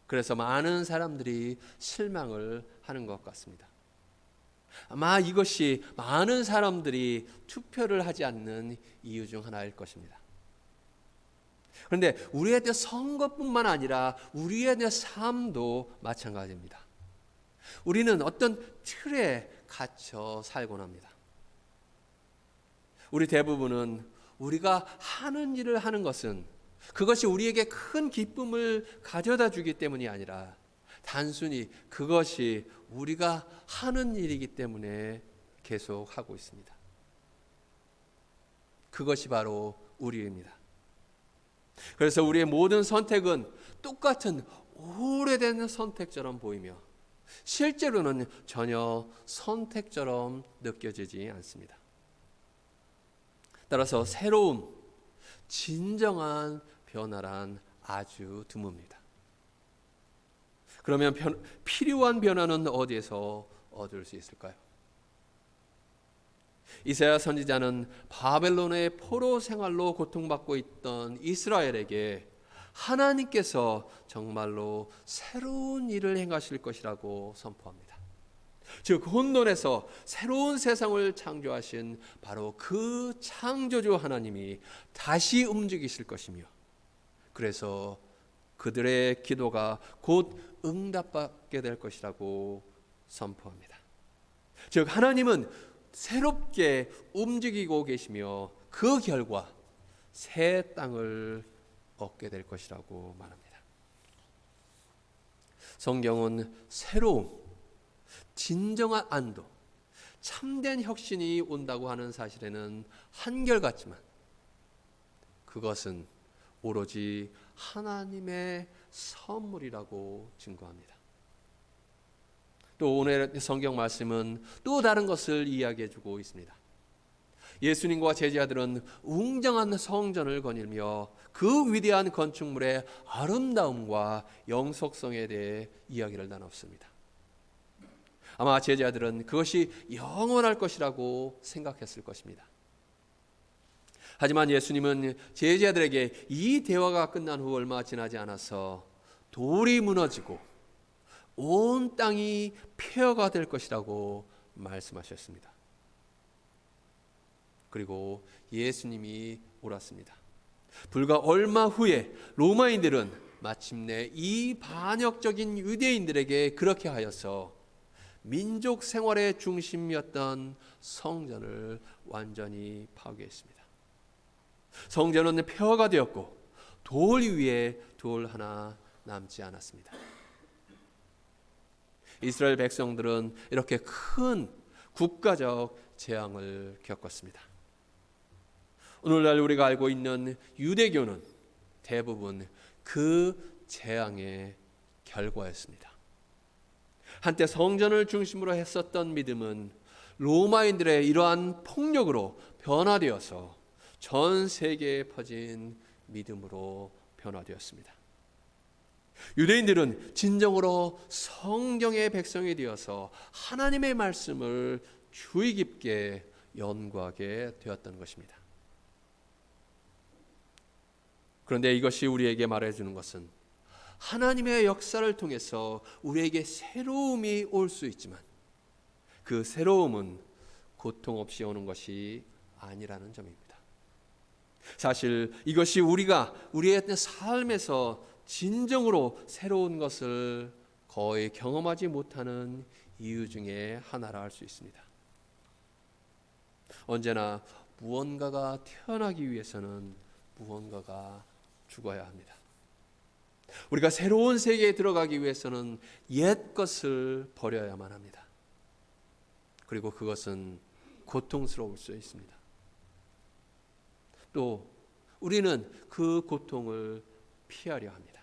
그래서 많은 사람들이 실망을 하는 것 같습니다. 아마 이것이 많은 사람들이 투표를 하지 않는 이유 중 하나일 것입니다. 그런데 우리의 선거뿐만 아니라 우리의 삶도 마찬가지입니다. 우리는 어떤 틀에 갇혀 살곤 합니다. 우리 대부분은 우리가 하는 일을 하는 것은 그것이 우리에게 큰 기쁨을 가져다 주기 때문이 아니라 단순히 그것이 우리가 하는 일이기 때문에 계속 하고 있습니다. 그것이 바로 우리입니다. 그래서 우리의 모든 선택은 똑같은 오래된 선택처럼 보이며 실제로는 전혀 선택처럼 느껴지지 않습니다. 따라서 새로움, 진정한 변화란 아주 드뭅니다. 그러면 필요한 변화는 어디에서 얻을 수 있을까요? 이사야 선지자는 바벨론의 포로 생활로 고통받고 있던 이스라엘에게 하나님께서 정말로 새로운 일을 행하실 것이라고 선포합니다. 즉 혼돈에서 새로운 세상을 창조하신 바로 그 창조주 하나님이 다시 움직이실 것이며 그래서 그들의 기도가 곧 응답받게 될 것이라고 선포합니다. 즉 하나님은 새롭게 움직이고 계시며 그 결과 새 땅을 얻게 될 것이라고 말합니다. 성경은 새로움, 진정한 안도, 참된 혁신이 온다고 하는 사실에는 한결같지만 그것은 오로지 하나님의 선물이라고 증거합니다. 또 오늘 성경 말씀은 또 다른 것을 이야기해 주고 있습니다. 예수님과 제자들은 웅장한 성전을 거닐며 그 위대한 건축물의 아름다움과 영속성에 대해 이야기를 나눴습니다. 아마 제자들은 그것이 영원할 것이라고 생각했을 것입니다. 하지만 예수님은 제자들에게 이 대화가 끝난 후 얼마 지나지 않아서 돌이 무너지고 온 땅이 폐허가 될 것이라고 말씀하셨습니다. 그리고 예수님이 옳았습니다. 불과 얼마 후에 로마인들은 마침내 이 반역적인 유대인들에게 그렇게 하여서 민족 생활의 중심이었던 성전을 완전히 파괴했습니다. 성전은 폐허가 되었고 돌 위에 돌 하나 남지 않았습니다. 이스라엘 백성들은 이렇게 큰 국가적 재앙을 겪었습니다. 오늘날 우리가 알고 있는 유대교는 대부분 그 재앙의 결과였습니다. 한때 성전을 중심으로 했었던 믿음은 로마인들의 이러한 폭력으로 변화되어서 전 세계에 퍼진 믿음으로 변화되었습니다. 유대인들은 진정으로 성경의 백성이 되어서 하나님의 말씀을 주의 깊게 연구하게 되었던 것입니다. 그런데 이것이 우리에게 말해주는 것은 하나님의 역사를 통해서 우리에게 새로움이 올 수 있지만 그 새로움은 고통 없이 오는 것이 아니라는 점입니다. 사실 이것이 우리가 우리의 삶에서 진정으로 새로운 것을 거의 경험하지 못하는 이유 중에 하나라 할 수 있습니다. 언제나 무언가가 태어나기 위해서는 무언가가 죽어야 합니다. 우리가 새로운 세계에 들어가기 위해서는 옛 것을 버려야만 합니다. 그리고 그것은 고통스러울 수 있습니다. 또 우리는 그 고통을 피하려 합니다.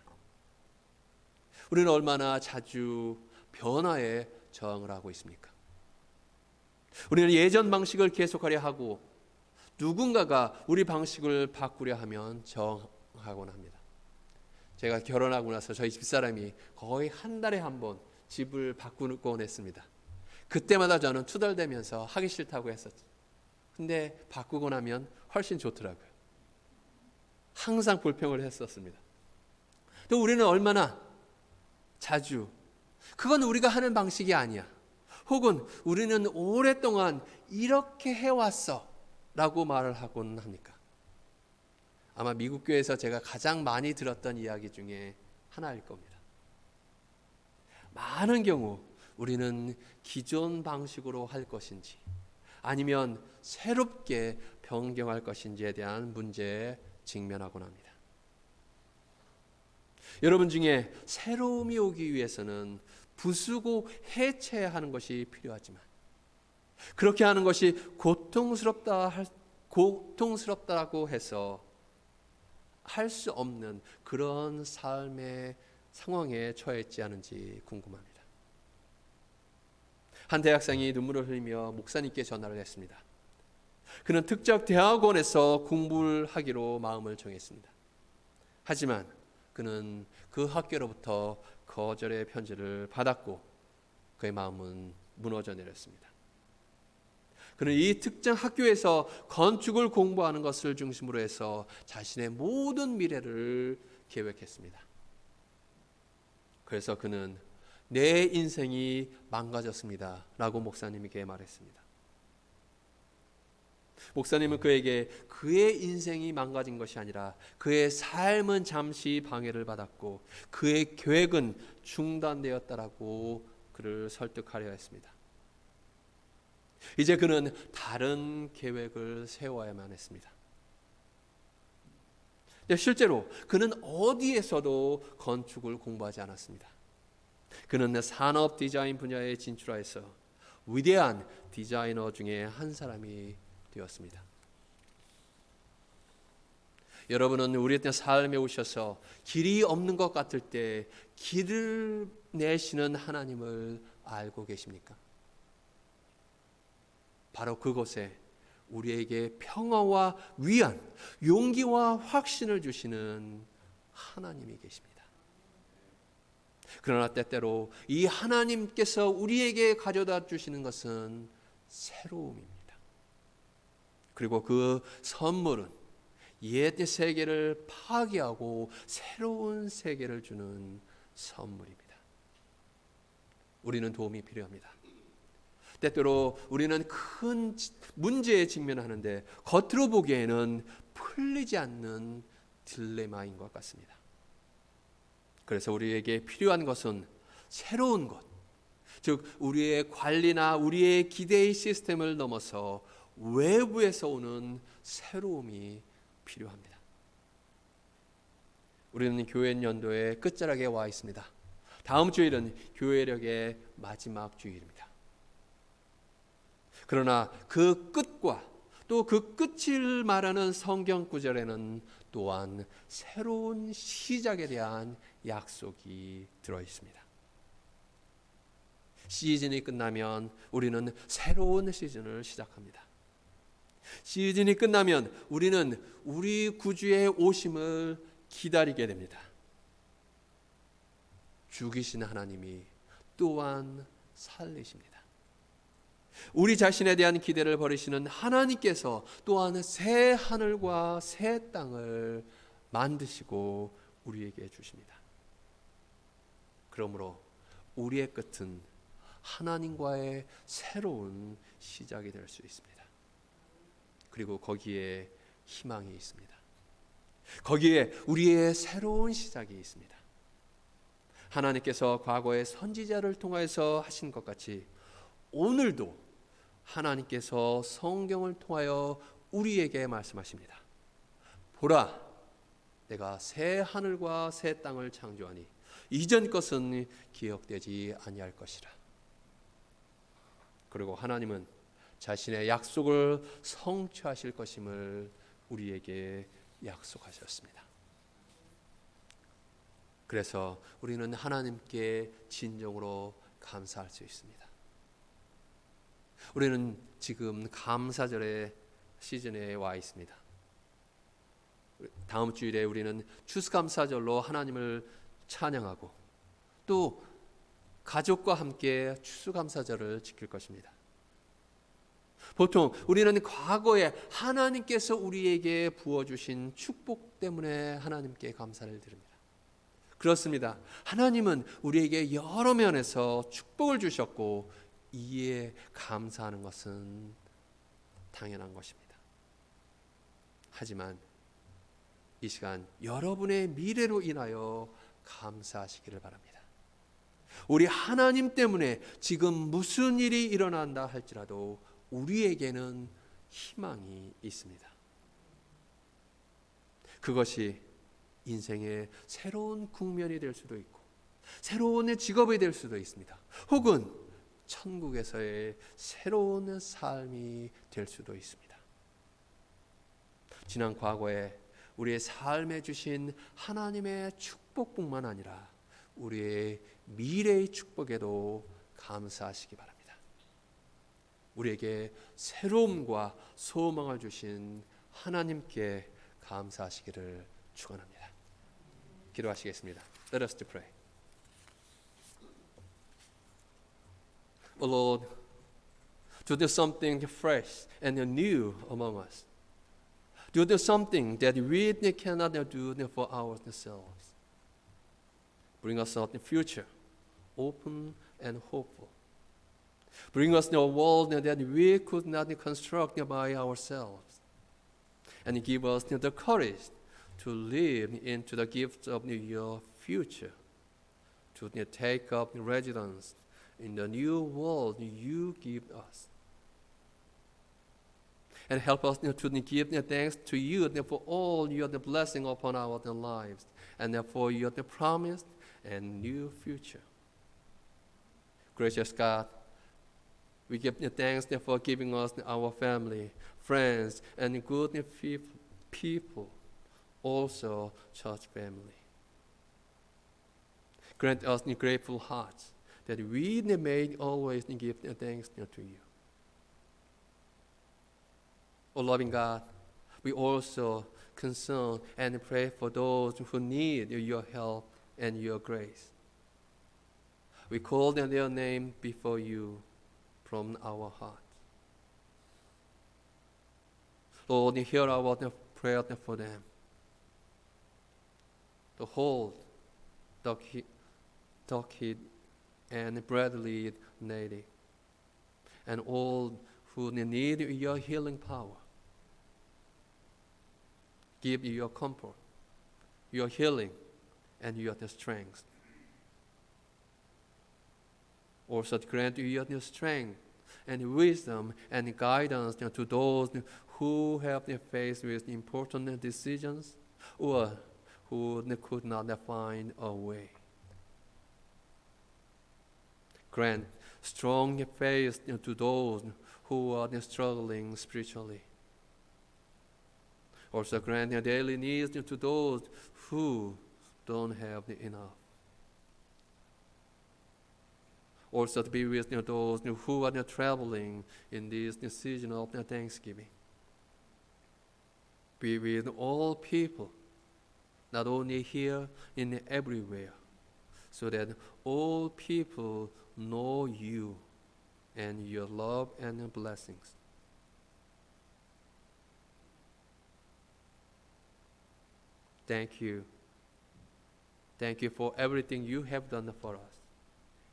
우리는 얼마나 자주 변화에 저항을 하고 있습니까? 우리는 예전 방식을 계속하려 하고 누군가가 우리 방식을 바꾸려 하면 저항하곤 합니다. 제가 결혼하고 나서 저희 집사람이 거의 한 달에 한 번 집을 바꾸곤 했습니다. 그때마다 저는 투덜대면서 하기 싫다고 했었죠. 근데 바꾸고 나면 훨씬 좋더라고요. 항상 불평을 했었습니다. 또 우리는 얼마나 자주 그건 우리가 하는 방식이 아니야. 혹은 우리는 오랫동안 이렇게 해왔어 라고 말을 하곤 합니까? 아마 미국 교회에서 제가 가장 많이 들었던 이야기 중에 하나일 겁니다. 많은 경우 우리는 기존 방식으로 할 것인지 아니면 새롭게 변경할 것인지에 대한 문제에 직면하곤 합니다. 여러분 중에 새로움이 오기 위해서는 부수고 해체하는 것이 필요하지만 그렇게 하는 것이 고통스럽다고 해서 할 수 없는 그런 삶의 상황에 처했지 않은지 궁금합니다. 한 대학생이 눈물을 흘리며 목사님께 전화를 했습니다. 그는 특정 대학원에서 공부를 하기로 마음을 정했습니다. 하지만 그는 그 학교로부터 거절의 편지를 받았고 그의 마음은 무너져 내렸습니다. 그는 이 특정 학교에서 건축을 공부하는 것을 중심으로 해서 자신의 모든 미래를 계획했습니다. 그래서 그는 내 인생이 망가졌습니다 라고 목사님에게 말했습니다. 목사님은 그에게 그의 인생이 망가진 것이 아니라 그의 삶은 잠시 방해를 받았고 그의 계획은 중단되었다라고 그를 설득하려 했습니다. 이제 그는 다른 계획을 세워야만 했습니다. 실제로 그는 어디에서도 건축을 공부하지 않았습니다. 그는 산업 디자인 분야에 진출하여서 위대한 디자이너 중에 한 사람이 되었습니다. 여러분은 우리의 삶에 오셔서 길이 없는 것 같을 때 길을 내시는 하나님을 알고 계십니까? 바로 그곳에 우리에게 평화와 위안, 용기와 확신을 주시는 하나님이 계십니다. 그러나 때때로 이 하나님께서 우리에게 가져다 주시는 것은 새로움입니다. 그리고 그 선물은 옛 세계를 파괴하고 새로운 세계를 주는 선물입니다. 우리는 도움이 필요합니다. 때때로 우리는 큰 문제에 직면하는데 겉으로 보기에는 풀리지 않는 딜레마인 것 같습니다. 그래서 우리에게 필요한 것은 새로운 것, 즉 우리의 관리나 우리의 기대의 시스템을 넘어서 외부에서 오는 새로움이 필요합니다. 우리는 교회 연도의 끝자락에 와 있습니다. 다음 주일은 교회력의 마지막 주일입니다. 그러나 그 끝과 또 그 끝을 말하는 성경 구절에는 또한 새로운 시작에 대한 약속이 들어 있습니다. 시즌이 끝나면 우리는 새로운 시즌을 시작합니다. 시즌이 끝나면 우리는 우리 구주의 오심을 기다리게 됩니다. 죽이신 하나님이 또한 살리십니다. 우리 자신에 대한 기대를 버리시는 하나님께서 또한 새 하늘과 새 땅을 만드시고 우리에게 주십니다. 그러므로 우리의 끝은 하나님과의 새로운 시작이 될 수 있습니다. 그리고 거기에 희망이 있습니다. 거기에 우리의 새로운 시작이 있습니다. 하나님께서 과거의 선지자를 통하여서 하신 것 같이 오늘도 하나님께서 성경을 통하여 우리에게 말씀하십니다. 보라, 내가 새 하늘과 새 땅을 창조하니 이전 것은 기억되지 아니할 것이라. 그리고 하나님은 자신의 약속을 성취하실 것임을 우리에게 약속하셨습니다. 그래서 우리는 하나님께 진정으로 감사할 수 있습니다. 우리는 지금 감사절의 시즌에 와 있습니다. 다음 주일에 우리는 추수감사절로 하나님을 찬양하고 또 가족과 함께 추수감사절을 지킬 것입니다. 보통 우리는 과거에 하나님께서 우리에게 부어주신 축복 때문에 하나님께 감사를 드립니다. 그렇습니다. 하나님은 우리에게 여러 면에서 축복을 주셨고 이에 감사하는 것은 당연한 것입니다. 하지만 이 시간 여러분의 미래로 인하여 감사하시기를 바랍니다. 우리 하나님 때문에 지금 무슨 일이 일어난다 할지라도 우리에게는 희망이 있습니다. 그것이 인생의 새로운 국면이 될 수도 있고 새로운 직업이 될 수도 있습니다. 혹은 천국에서의 새로운 삶이 될 수도 있습니다. 지난 과거에 우리의 삶에 주신 하나님의 축복뿐만 아니라 우리의 미래의 축복에도 감사하시기 바랍니다. 우리에게 새로움과 소망을 주신 하나님께 감사하시기를 축원합니다. 기도하시겠습니다. Let us pray. Oh Lord, to do something fresh and new among us. To do something that we cannot do for ourselves. Bring us up the future, open and hopeful. Bring us a world that we could not construct by ourselves. And give us the courage to live into the gifts of your future, to take up residence in the new world you give us. And help us to give thanks to you for all your blessing upon our lives, and for your promise and new future. Gracious God, we give thanks for giving us our family, friends, and good people, also church family. Grant us grateful hearts that we may always give thanks to you. O loving God, we also concern and pray for those who need your help and your grace. We call their name before you from our heart. Lord, hear our prayer for them. To hold Dockhead and Bradley Nady, and all who need your healing power. Give your comfort, your healing, and your strength. Also grant your strength and wisdom and guidance to those who have faced with important decisions or who could not find a way. Grant strong faith to those who are struggling spiritually. Also grant your daily needs to those who don't have enough. Also to be with those who are traveling in this season of Thanksgiving. Be with all people, not only here, in everywhere, so that all people know you and your love and blessings. Thank you. Thank you for everything you have done for us.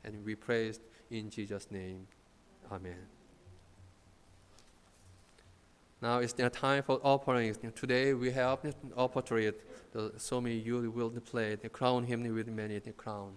And we praise in Jesus' name. Amen. Now it's time for offerings. Today we have the opportunity. So many you will play the crown hymn with many the crown.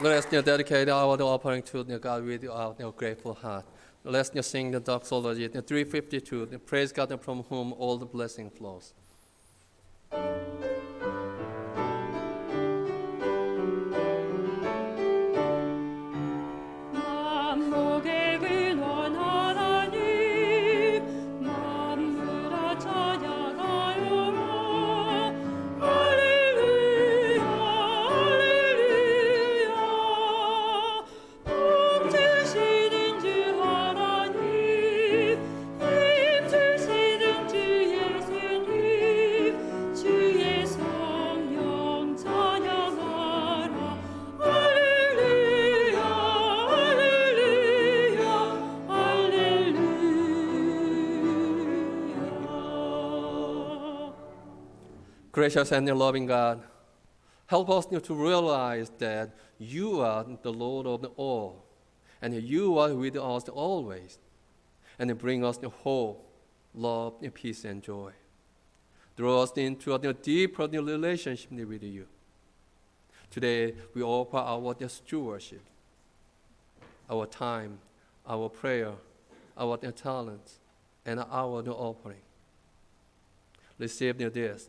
Let's dedicate our offering to God with our grateful heart. Let's sing the doxology, 352. Praise God from whom all the blessing flows. 만목의 근원 하나님 만물아 찬양하여라 할렐루야 할렐루야 복 주시는 주 하나님 힘 주시는 주 예수님 주의 성령 찬양하라 할렐루야 할렐루야 할렐루야. Gracious and loving God, help us to realize that you are the Lord of all, and you are with us always, and bring us the hope, love, peace, and joy. Draw us into a deeper relationship with you. Today, we offer our stewardship, our time, our prayer, our talents, and our offering. Receive this.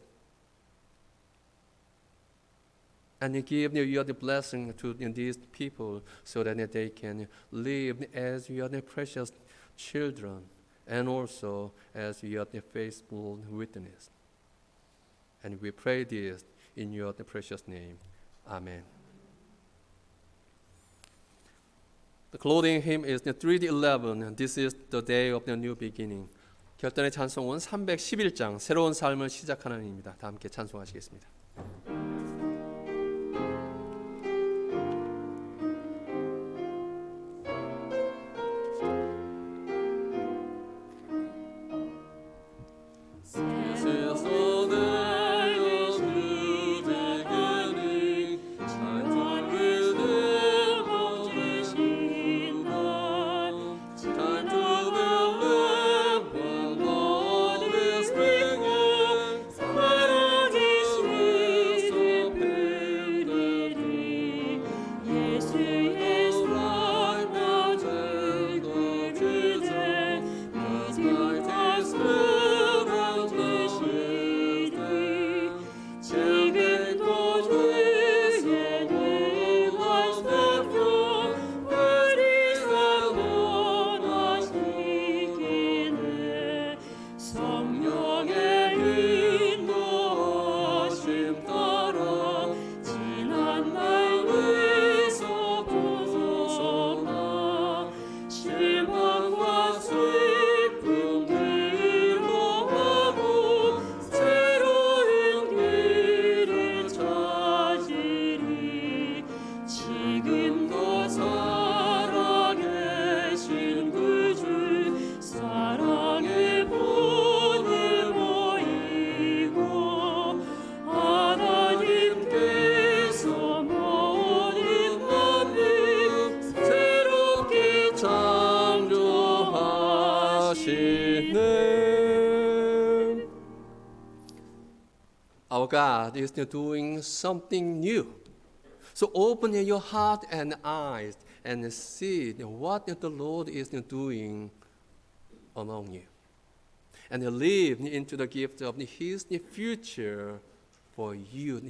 And give your blessing to these people so that they can live as your precious children and also as your faithful witness. And we pray this in your precious name. Amen. The clothing hymn is 311. This is the day of the new beginning. 결단의 찬송은 311장 새로운 삶을 시작하는 입니다. 다 함께 찬송하시겠습니다. Our God is doing something new. So open your heart and eyes and see what the Lord is doing among you. And live into the gift of His future for you,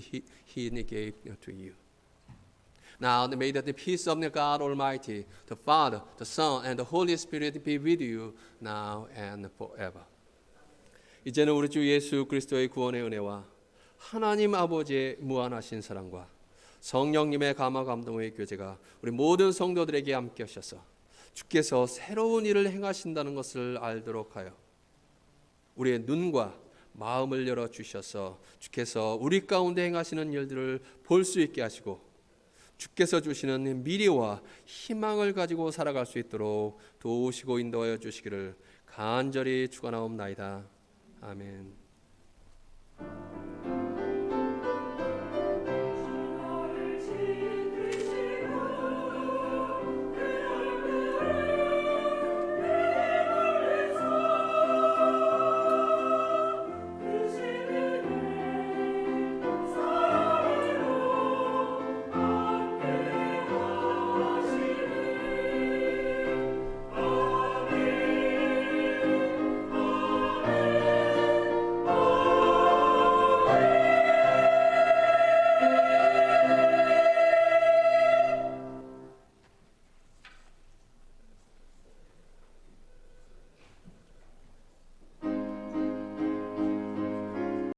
He gave to you. Now may the peace of God Almighty, the Father, the Son, and the Holy Spirit be with you now and forever. 이제는 우리 주 예수 그리스도의 구원의 은혜와 하나님 아버지의 무한하신 사랑과 성령님의 감화 감동의 교제가 우리 모든 성도들에게 함께 하셔서 주께서 새로운 일을 행하신다는 것을 알도록 하여 우리의 눈과 마음을 열어 주셔서 주께서 우리 가운데 행하시는 일들을 볼 수 있게 하시고 주께서 주시는 미래와 희망을 가지고 살아갈 수 있도록 도우시고 인도하여 주시기를 간절히 축원하옵나이다. 아멘.